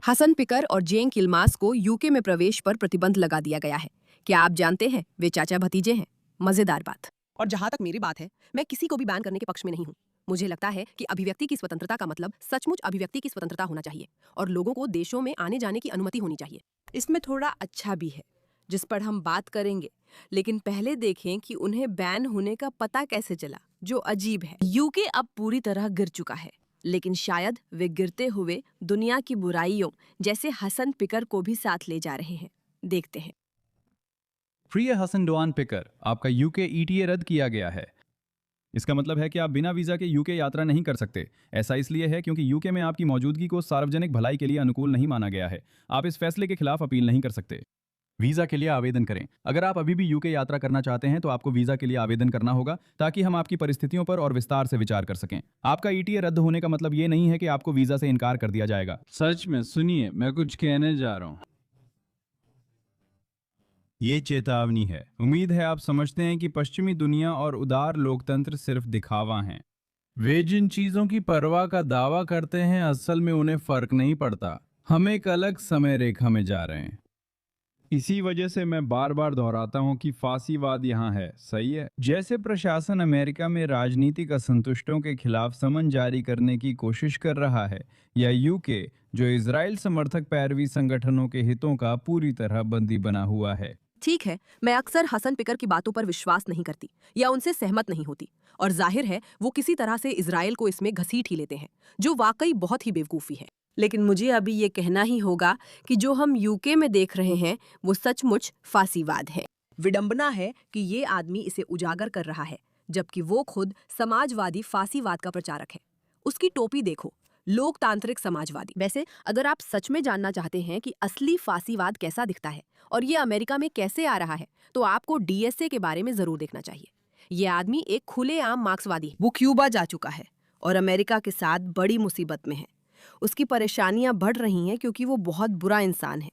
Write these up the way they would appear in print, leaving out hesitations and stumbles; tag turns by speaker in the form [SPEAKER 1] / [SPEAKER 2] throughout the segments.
[SPEAKER 1] Hasan picker और जेंग यिल्माज़ को UK में प्रवेश पर प्रतिबंध लगा दिया गया है। क्या आप जानते हैं वे चाचा भतीजे हैं? मजेदार बात। और जहां तक मेरी बात है, मैं किसी को भी बैन करने के पक्ष में नहीं हूं। मुझे लगता है कि अभिव्यक्ति की स्वतंत्रता का मतलब सचमुच अभिव्यक्ति की स्वतंत्रता होना चाहिए और लोगों को देशों में आने जाने की अनुमति होनी चाहिए।
[SPEAKER 2] इसमें थोड़ा अच्छा भी है जिस पर हम बात करेंगे, लेकिन पहले देखें कि उन्हें बैन होने का पता कैसे चला, जो अजीब है। यूके अब पूरी तरह गिर चुका है, लेकिन शायद वे गिरते हुए दुनिया की बुराइयों जैसे हसन पिकर को भी साथ ले जा रहे हैं। देखते हैं।
[SPEAKER 3] प्रिय हसन डोआन पिकर, आपका यूके ईटीए रद्द किया गया है। इसका मतलब है कि आप बिना वीज़ा के यूके यात्रा नहीं कर सकते। ऐसा इसलिए है क्योंकि यूके में आपकी मौजूदगी को सार्वजनिक भलाई के लिए अनुकूल नहीं माना गया है। आप इस फैसले के खिलाफ अपील नहीं कर सकते। वीज़ा के लिए आवेदन करें। अगर आप अभी भी यूके यात्रा करना चाहते हैं तो आपको वीज़ा के लिए आवेदन करना होगा ताकि हम आपकी परिस्थितियों पर और विस्तार से विचार कर सकें। आपका ईटीए रद्द होने का मतलब ये नहीं है कि आपको वीज़ा से इनकार कर दिया जाएगा।
[SPEAKER 4] सच में सुनिए, मैं कुछ कहने जा रहा हूँ।
[SPEAKER 3] ये चेतावनी है। उम्मीद है आप समझते हैं कि पश्चिमी दुनिया और उदार लोकतंत्र सिर्फ दिखावा हैं।
[SPEAKER 4] वे जिन चीजों की परवाह का दावा करते हैं, असल में उन्हें फर्क नहीं पड़ता। हम एक अलग समय रेखा में जा रहे हैं। इसी वजह से मैं बार बार दोहराता हूं कि फांसीवाद यहाँ है, सही है। जैसे प्रशासन अमेरिका में राजनीतिक असंतुष्टों के खिलाफ समन जारी करने की कोशिश कर रहा है, या यूके जो इजराइल समर्थक पैरवी संगठनों के हितों का पूरी तरह बंदी बना हुआ है।
[SPEAKER 1] ठीक है, मैं अक्सर हसन पिकर की बातों पर विश्वास नहीं करती या उनसे सहमत नहीं होती, और जाहिर है वो किसी तरह से इजराइल को इसमें घसीट ही लेते हैं, जो वाकई बहुत ही बेवकूफ़ी है।
[SPEAKER 2] लेकिन मुझे अभी ये कहना ही होगा कि जो हम यूके में देख रहे हैं वो सचमुच फांसीवाद है।
[SPEAKER 1] विडंबना है कि ये आदमी इसे उजागर कर रहा है, जबकि वो खुद समाजवादी फांसीवाद का प्रचारक है। उसकी टोपी देखो, लोकतांत्रिक समाजवादी। वैसे अगर आप सच में जानना चाहते हैं कि असली फांसीवाद कैसा दिखता है और ये अमेरिका में कैसे आ रहा है, तो आपको डीएसए के बारे में जरूर देखना चाहिए। ये आदमी एक खुलेआम मार्क्सवादी है।
[SPEAKER 2] वो क्यूबा जा चुका है और अमेरिका के साथ बड़ी मुसीबत में है। उसकी परेशानियां बढ़ रही हैं क्योंकि वो बहुत बुरा इंसान है।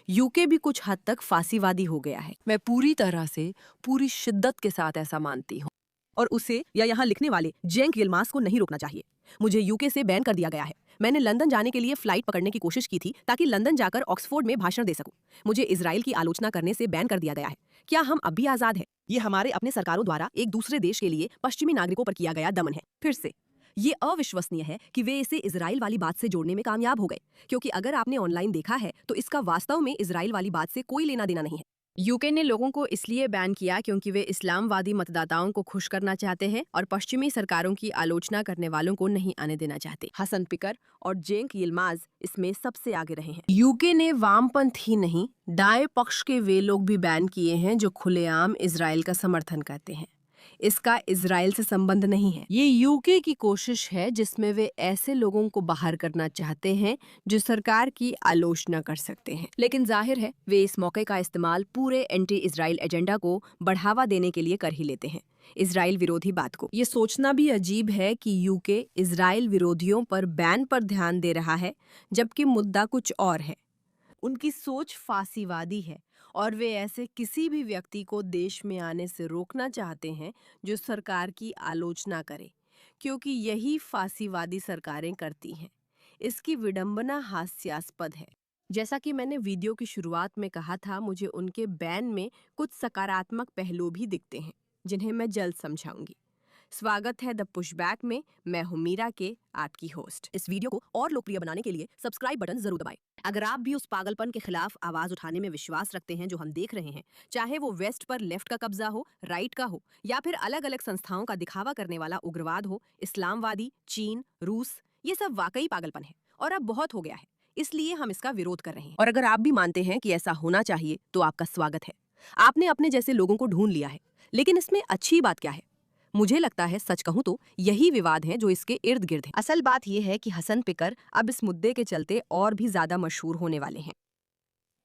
[SPEAKER 2] यूके भी कुछ हद तक फांसीवादी हो गया है।
[SPEAKER 1] मैं पूरी तरह से, पूरी शिद्दत के साथ ऐसा मानती हूँ, और उसे या यहाँ लिखने वाले जेंग यिल्माज़ को नहीं रोकना चाहिए। मुझे यूके से बैन कर दिया गया है। मैंने लंदन जाने के लिए फ्लाइट पकड़ने की कोशिश की थी ताकि लंदन जाकर ऑक्सफोर्ड में भाषण दे सकूं। मुझे इजराइल की आलोचना करने से बैन कर दिया गया है। क्या हम अब भी आज़ाद हैं? ये हमारे अपने सरकारों द्वारा एक दूसरे देश के लिए पश्चिमी नागरिकों पर किया गया दमन है। फिर से ये अविश्वसनीय है कि वे इसे इजराइल वाली बात से जोड़ने में कामयाब हो गए, क्योंकि अगर आपने ऑनलाइन देखा है तो इसका वास्तव में इजराइल वाली बात से कोई लेना देना नहीं है।
[SPEAKER 2] यूके ने लोगों को इसलिए बैन किया क्योंकि वे इस्लामवादी मतदाताओं को खुश करना चाहते हैं और पश्चिमी सरकारों की आलोचना करने वालों को नहीं आने देना चाहते।
[SPEAKER 1] हसन पिकर और जेंग यिल्माज़ इसमें सबसे आगे रहे हैं।
[SPEAKER 2] यूके ने वामपंथ ही नहीं, दाएं पक्ष के वे लोग भी बैन किए हैं जो खुलेआम इजराइल का समर्थन करते हैं। इसका इजराइल से संबंध नहीं है। ये यूके की कोशिश है जिसमें वे ऐसे लोगों को बाहर करना चाहते हैं जो सरकार की आलोचना कर सकते हैं।
[SPEAKER 1] लेकिन जाहिर है वे इस मौके का इस्तेमाल पूरे एंटी इजराइल एजेंडा को बढ़ावा देने के लिए कर ही लेते हैं, इजराइल विरोधी बात को।
[SPEAKER 2] ये सोचना भी अजीब है कि यूके इजराइल विरोधियों पर बैन पर ध्यान दे रहा है, जबकि मुद्दा कुछ और है। उनकी सोच फांसीवादी है और वे ऐसे किसी भी व्यक्ति को देश में आने से रोकना चाहते हैं जो सरकार की आलोचना करे, क्योंकि यही फांसीवादी सरकारें करती हैं। इसकी विडंबना हास्यास्पद है।
[SPEAKER 1] जैसा कि मैंने वीडियो की शुरुआत में कहा था, मुझे उनके बैन में कुछ सकारात्मक पहलू भी दिखते हैं जिन्हें मैं जल्द समझाऊंगी। स्वागत है द पुशबैक में। मैं हूं मीरा के, आपकी होस्ट। इस वीडियो को और लोकप्रिय बनाने के लिए सब्सक्राइब बटन जरूर दबाएं। अगर आप भी उस पागलपन के खिलाफ आवाज उठाने में विश्वास रखते हैं जो हम देख रहे हैं, चाहे वो वेस्ट पर लेफ्ट का कब्जा हो, राइट का हो, या फिर अलग अलग संस्थाओं का दिखावा करने वाला उग्रवाद हो, इस्लामवादी, चीन, रूस, ये सब वाकई पागलपन है और अब बहुत हो गया है। इसलिए हम इसका विरोध कर रहे हैं। और अगर आप भी मानते हैं कि ऐसा होना चाहिए तो आपका स्वागत है। आपने अपने जैसे लोगों को ढूंढ लिया है। लेकिन इसमें अच्छी बात क्या है? मुझे लगता है, सच कहूं तो यही विवाद है जो इसके इर्द गिर्द है। असल बात यह है कि हसन पिकर अब इस मुद्दे के चलते और भी ज्यादा मशहूर होने वाले हैं।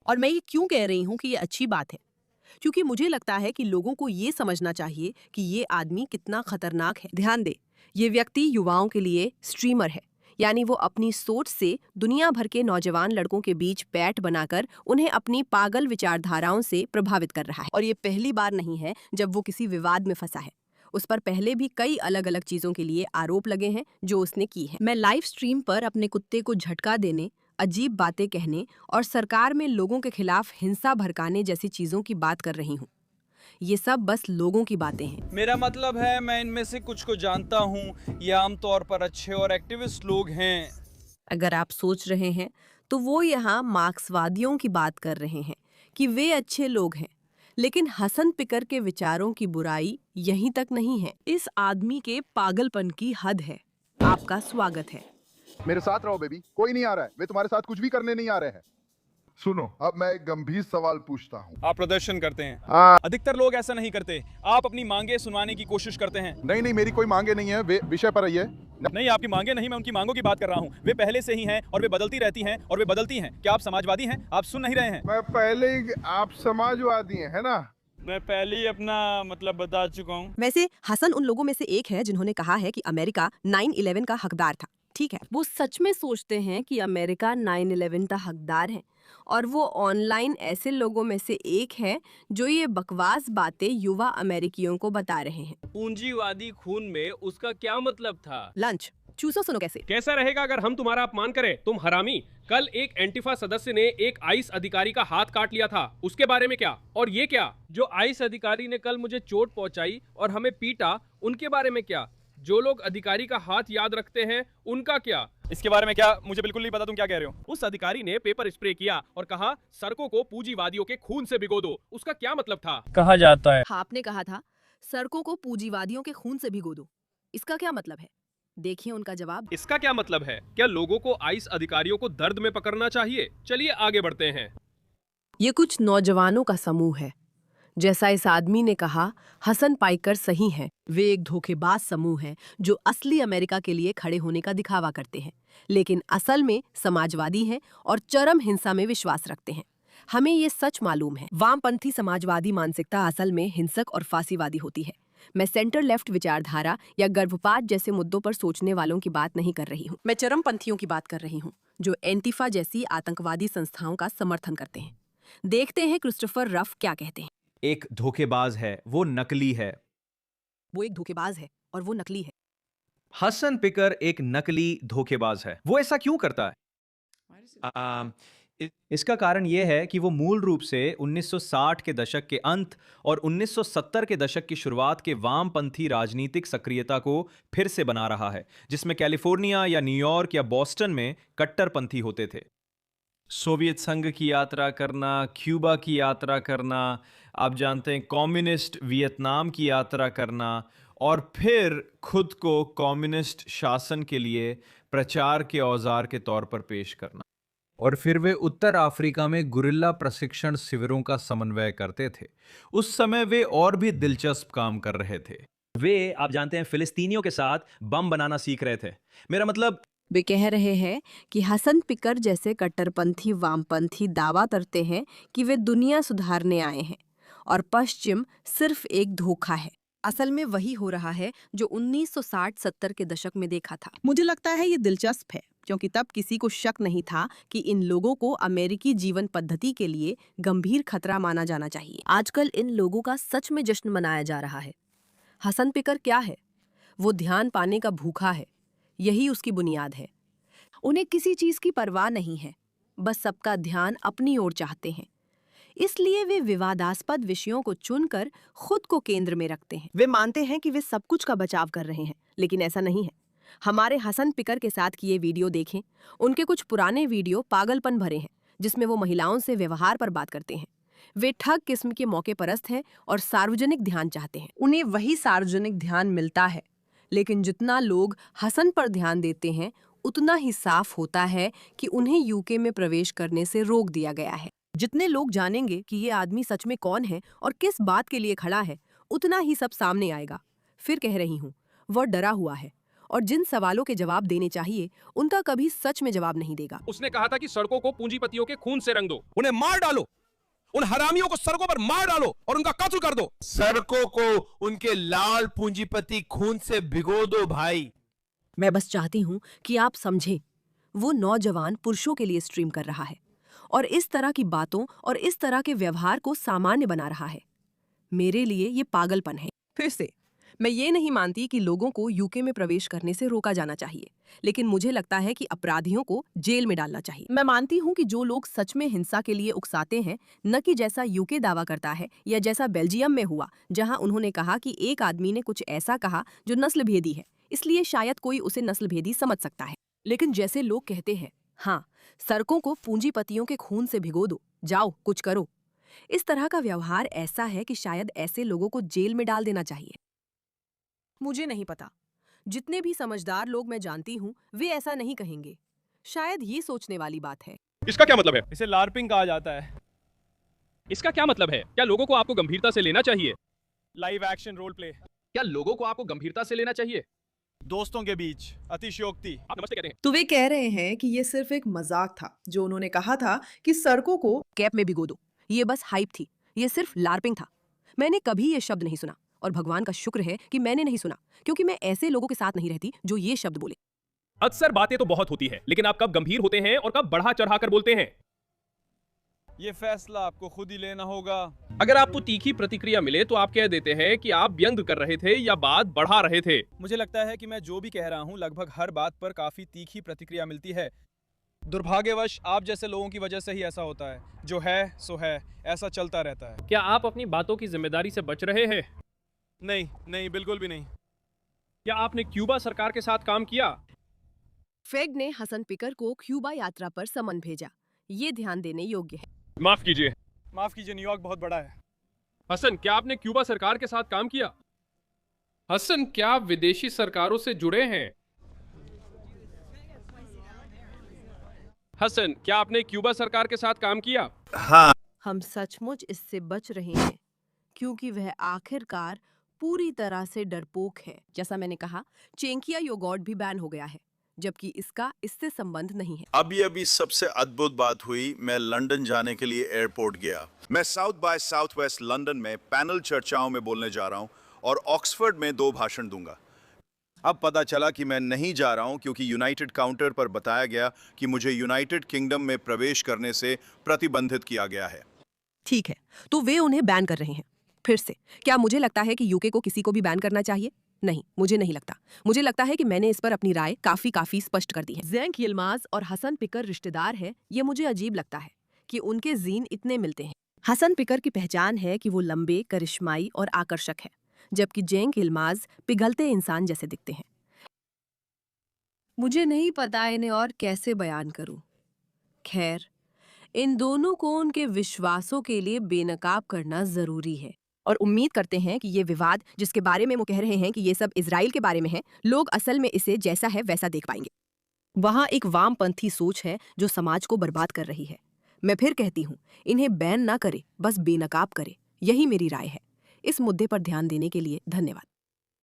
[SPEAKER 1] और मैं ये क्यों कह रही हूं कि ये अच्छी बात है? क्योंकि मुझे लगता है कि लोगों को ये समझना चाहिए कि ये आदमी कितना खतरनाक है। ध्यान दे, ये व्यक्ति युवाओं के लिए स्ट्रीमर है, यानी वो अपनी सोच से दुनिया भर के नौजवान लड़कों के बीच बैट बनाकर उन्हें अपनी पागल विचारधाराओं से प्रभावित कर रहा है। और ये पहली बार नहीं है जब वो किसी विवाद में फंसा है। उस पर पहले भी कई अलग अलग चीजों के लिए आरोप लगे हैं जो उसने की है। मैं लाइव स्ट्रीम पर अपने कुत्ते को झटका देने,
[SPEAKER 2] अजीब बातें कहने और सरकार में लोगों के खिलाफ हिंसा भड़काने जैसी चीजों की बात कर रही हूँ। ये सब बस लोगों की बातें हैं।
[SPEAKER 5] मेरा मतलब है मैं इनमें से कुछ को जानता हूँ। ये आमतौर पर अच्छे और एक्टिविस्ट लोग हैं।
[SPEAKER 2] अगर आप सोच रहे हैं तो वो यहाँ मार्क्सवादियों की बात कर रहे हैं कि वे अच्छे लोग हैं, लेकिन हसन पिकर के विचारों की बुराई यहीं तक नहीं है। इस आदमी के पागलपन की हद है। आपका स्वागत है।
[SPEAKER 6] मेरे साथ रहो बेबी, कोई नहीं आ रहा है। वे तुम्हारे साथ कुछ भी करने नहीं आ रहे हैं। सुनो, अब मैं एक गंभीर सवाल पूछता हूँ।
[SPEAKER 5] आप प्रदर्शन करते हैं।
[SPEAKER 6] हाँ।
[SPEAKER 5] अधिकतर लोग ऐसा नहीं करते। आप अपनी मांगे सुनवाने की कोशिश करते हैं।
[SPEAKER 6] नहीं नहीं, मेरी कोई मांगे नहीं है। वे विषय पर आइए।
[SPEAKER 5] नहीं, आपकी मांगे नहीं, मैं उनकी मांगों की बात कर रहा हूँ। वे पहले से ही हैं और वे बदलती रहती हैं और वे बदलती हैं। क्या आप समाजवादी हैं? आप सुन नहीं रहे हैं।
[SPEAKER 6] मैं पहले ही, आप समाजवादी हैं, है ना?
[SPEAKER 5] मैं पहले ही अपना मतलब बता चुका हूँ।
[SPEAKER 2] वैसे हसन उन लोगों में से एक है जिन्होंने कहा है कि अमेरिका 9/11 का हकदार था। ठीक है, वो सच में सोचते हैं कि अमेरिका 9/11 का हकदार है, और वो ऑनलाइन ऐसे लोगों में से एक है जो ये बकवास बातें युवा अमेरिकियों को बता रहे हैं।
[SPEAKER 7] पूंजीवादी खून में उसका क्या मतलब था?
[SPEAKER 2] लंच चूसो सुनो कैसे।
[SPEAKER 7] कैसा रहेगा अगर हम तुम्हारा अपमान करें? तुम हरामी। कल एक एंटिफा सदस्य ने एक आईस अधिकारी का हाथ काट लिया था, उसके बारे में क्या? और ये क्या, जो आईस अधिकारी ने कल मुझे चोट पहुंचाई और हमें पीटा, उनके बारे में क्या? जो लोग अधिकारी का हाथ याद रखते हैं, उनका क्या?
[SPEAKER 5] इसके बारे में क्या? मुझे बिल्कुल नहीं पता तुम क्या कह रहे हो।
[SPEAKER 7] उस अधिकारी ने पेपर स्प्रे किया और कहा सड़कों को पूंजीवादियों के खून से भिगो दो। उसका क्या मतलब था?
[SPEAKER 5] कहा जाता है।
[SPEAKER 2] आपने कहा था सड़कों को पूंजीवादियों के खून से भिगो दो। इसका क्या मतलब है? देखिए उनका जवाब।
[SPEAKER 7] इसका क्या मतलब है? क्या लोगों को आईस अधिकारियों को दर्द में पकड़ना चाहिए? चलिए आगे बढ़ते हैं।
[SPEAKER 2] ये कुछ नौजवानों का समूह है। जैसा इस आदमी ने कहा, हसन पाइकर सही हैं। वे एक धोखेबाज समूह है जो असली अमेरिका के लिए खड़े होने का दिखावा करते हैं, लेकिन असल में समाजवादी हैं और चरम हिंसा में विश्वास रखते हैं। हमें ये सच मालूम है। वामपंथी समाजवादी मानसिकता असल में हिंसक और फांसीवादी होती है। मैं सेंटर लेफ्ट विचारधारा या गर्भपात जैसे मुद्दों पर सोचने वालों की बात नहीं कर रही हूँ। मैं चरमपंथियों की बात कर रही हूँ जो एंटीफा जैसी आतंकवादी संस्थाओं का समर्थन करते हैं। देखते हैं क्रिस्टोफर रफ क्या कहते हैं।
[SPEAKER 8] एक धोखेबाज है, वो नकली है।
[SPEAKER 2] वो एक धोखेबाज है और वो नकली है।
[SPEAKER 8] हसन पिकर एक नकली धोखेबाज है। वो ऐसा क्यों करता है? इसका कारण यह है कि वो मूल रूप से 1960 के दशक के अंत और 1970 के दशक की शुरुआत के वामपंथी राजनीतिक सक्रियता को फिर से बना रहा है, जिसमें कैलिफोर्निया या न्यूयॉर्क या बॉस्टन में कट्टरपंथी होते थे। सोवियत संघ की यात्रा करना, क्यूबा की यात्रा करना, आप जानते हैं कम्युनिस्ट वियतनाम की यात्रा करना, और फिर खुद को कम्युनिस्ट शासन के लिए प्रचार के औजार के तौर पर पेश करना।
[SPEAKER 4] और फिर वे उत्तर अफ्रीका में गुरिल्ला प्रशिक्षण शिविरों का समन्वय करते थे। उस समय वे और भी दिलचस्प काम कर रहे थे।
[SPEAKER 8] वे, आप जानते हैं, फिलिस्तीनियों के साथ बम बनाना सीख रहे थे। मेरा मतलब,
[SPEAKER 2] वे कह रहे हैं कि हसन पिकर जैसे कट्टरपंथी वामपंथी दावा करते हैं कि वे दुनिया सुधारने आए हैं और पश्चिम सिर्फ एक धोखा है। असल में वही हो रहा है जो 1960-70 के दशक में देखा था। मुझे लगता है ये दिलचस्प है क्योंकि तब किसी को शक नहीं था कि इन लोगों को अमेरिकी जीवन पद्धति के लिए गंभीर खतरा माना जाना चाहिए। आजकल इन लोगों का सच में जश्न मनाया जा रहा है। हसन पिकर क्या है? वो ध्यान पाने का भूखा है। यही उसकी बुनियाद है। उन्हें किसी चीज की परवाह नहीं है, बस सबका ध्यान अपनी ओर चाहते हैं। इसलिए वे विवादास्पद विषयों को चुनकर खुद को केंद्र में रखते हैं। वे मानते हैं कि वे सब कुछ का बचाव कर रहे हैं, लेकिन ऐसा नहीं है। हमारे हसन पिकर के साथ किए वीडियो देखें। उनके कुछ पुराने वीडियो पागलपन भरे हैं, जिसमें वो महिलाओं से व्यवहार पर बात करते हैं। वे ठग किस्म के मौके परस्त हैं और सार्वजनिक ध्यान चाहते हैं। उन्हें वही सार्वजनिक ध्यान मिलता है, लेकिन जितना लोग हसन पर ध्यान देते हैं उतना ही साफ होता है कि उन्हें यूके में प्रवेश करने से रोक दिया गया है। जितने लोग जानेंगे कि ये आदमी सच में कौन है और किस बात के लिए खड़ा है, उतना ही सब सामने आएगा। फिर कह रही हूँ, वह डरा हुआ है और जिन सवालों के जवाब देने चाहिए उनका कभी सच में जवाब नहीं देगा।
[SPEAKER 7] उसने कहा था कि सड़कों को पूंजीपतियों के खून से रंग दो, उन्हें मार डालो, उन हरामियों को सड़कों पर मार डालो और उनका कत्ल कर दो।
[SPEAKER 9] सड़कों को उनके लाल पूंजीपति खून से भिगो दो भाई।
[SPEAKER 2] मैं बस चाहती हूँ कि आप समझें, वो नौजवान पुरुषों के लिए स्ट्रीम कर रहा है और इस तरह की बातों और इस तरह के व्यवहार को सामान्य बना रहा है। मेरे लिए ये पागलपन है। फिर से मैं ये नहीं मानती कि लोगों को यूके में प्रवेश करने से रोका जाना चाहिए, लेकिन मुझे लगता है कि अपराधियों को जेल में डालना चाहिए। मैं मानती हूँ कि जो लोग सच में हिंसा के लिए उकसाते हैं, न कि जैसा यूके दावा करता है या जैसा बेल्जियम में हुआ, जहाँ उन्होंने कहा कि एक आदमी ने कुछ ऐसा कहा जो नस्लभेदी है, इसलिए शायद कोई उसे नस्लभेदी समझ सकता है। लेकिन जैसे लोग कहते हैं, हाँ, सड़कों को पूंजीपतियों के खून से भिगो दो, जाओ कुछ करो, इस तरह का व्यवहार ऐसा है कि शायद ऐसे लोगों को जेल में डाल देना चाहिए। मुझे नहीं पता, जितने भी समझदार लोग मैं जानती हूँ वे ऐसा नहीं कहेंगे। शायद ये सोचने वाली बात है।
[SPEAKER 7] इसका क्या मतलब है?
[SPEAKER 5] इसे लार्पिंग कहा जाता है।
[SPEAKER 7] इसका क्या मतलब है? क्या लोगों को आपको गंभीरता से लेना चाहिए?
[SPEAKER 5] Live action role play.
[SPEAKER 7] क्या लोगों को आपको गंभीरता से लेना चाहिए?
[SPEAKER 5] दोस्तों के बीच अतिशयोक्ति।
[SPEAKER 7] आप नमस्ते कहते हैं।
[SPEAKER 10] तो वे कह रहे हैं कि ये सिर्फ एक मजाक था जो उन्होंने कहा था कि सड़कों को
[SPEAKER 2] कैप में भिगो दो, ये बस हाइप थी, ये सिर्फ लार्पिंग था। मैंने कभी ये शब्द नहीं सुना और भगवान का शुक्र है कि मैंने नहीं सुना, क्योंकि मैं ऐसे लोगों के साथ नहीं रहती जो ये शब्द बोले।
[SPEAKER 7] अक्सर बातें तो बहुत होती है, लेकिन आप कब गंभीर होते हैं और कब बढ़ा चढ़ाकर बोलते हैं?
[SPEAKER 5] ये फैसला आपको खुद ही लेना होगा।
[SPEAKER 7] अगर आपको तीखी प्रतिक्रिया मिले तो आप कह देते हैं कि आप व्यंग कर रहे थे या बात बढ़ा रहे थे।
[SPEAKER 5] मुझे लगता है कि मैं जो भी कह रहा हूँ लगभग हर बात पर काफी तीखी प्रतिक्रिया मिलती है। दुर्भाग्यवश आप जैसे लोगों की वजह से ही ऐसा होता है। जो है सो है, ऐसा चलता रहता है।
[SPEAKER 7] क्या आप अपनी बातों की जिम्मेदारी से बच रहे हैं?
[SPEAKER 5] नहीं नहीं, बिल्कुल भी नहीं।
[SPEAKER 7] क्या आपने क्यूबा सरकार के साथ काम किया?
[SPEAKER 2] फेड ने हसन पिकर को क्यूबा यात्रा पर समन भेजा। ये ध्यान देने योग्य है।
[SPEAKER 7] माफ कीजिए।
[SPEAKER 5] माफ कीजिए, न्यूयॉर्क बहुत बड़ा है।
[SPEAKER 7] हसन, क्या आपने क्यूबा सरकार के साथ काम किया? हसन, क्या आप विदेशी सरकारों से जुड़े हैं? हसन, क्या आपने क्यूबा सरकार के साथ काम किया?
[SPEAKER 9] हाँ।
[SPEAKER 2] हम सचमुच इससे बच रहे हैं क्योंकि वह आखिरकार पूरी तरह से डरपोक है। जैसा मैंने कहा, चेंकिया योगर्ट भी बैन हो गया है, जबकि इसका इससे संबंध नहीं है।
[SPEAKER 11] अभी सबसे अद्भुत बात हुई। मैं लंदन जाने के लिए एयरपोर्ट गया। मैं South by Southwest London में पैनल चर्चाओं में बोलने जा रहा हूं और ऑक्सफोर्ड में 2 भाषण दूंगा। अब पता चला कि मैं नहीं जा रहा हूं क्योंकि यूनाइटेड काउंटर पर बताया गया कि मुझे यूनाइटेड किंगडम में प्रवेश करने से प्रतिबंधित किया गया है।
[SPEAKER 2] ठीक है, तो वे उन्हें बैन कर रहे हैं। फिर से, क्या मुझे लगता है कि यूके को किसी को भी बैन करना चाहिए? नहीं, मुझे नहीं लगता। मुझे लगता है कि मैंने इस पर अपनी राय काफी स्पष्ट कर दी है। ज़ेंक यिल्माज़ और हसन पिकर रिश्तेदार हैं। ये मुझे अजीब लगता है कि उनके जीन इतने मिलते हैं। हसन पिकर की पहचान है कि वो लंबे, करिश्माई और आकर्षक है, जबकि ज़ेंक यिल्माज़ पिघलते इंसान जैसे दिखते हैं। मुझे नहीं पता इन्हें और कैसे बयान करूं। खैर, इन दोनों को उनके विश्वासों के लिए बेनकाब करना जरूरी है और उम्मीद करते हैं कि ये विवाद, जिसके बारे में वो कह रहे हैं कि ये सब इजराइल के बारे में है, लोग असल में इसे जैसा है वैसा देख पाएंगे। वहाँ एक वामपंथी सोच है जो समाज को बर्बाद कर रही है। मैं फिर कहती हूँ, इन्हें बैन ना करे, बस बेनकाब करे। यही मेरी राय है। इस मुद्दे पर ध्यान देने के लिए धन्यवाद।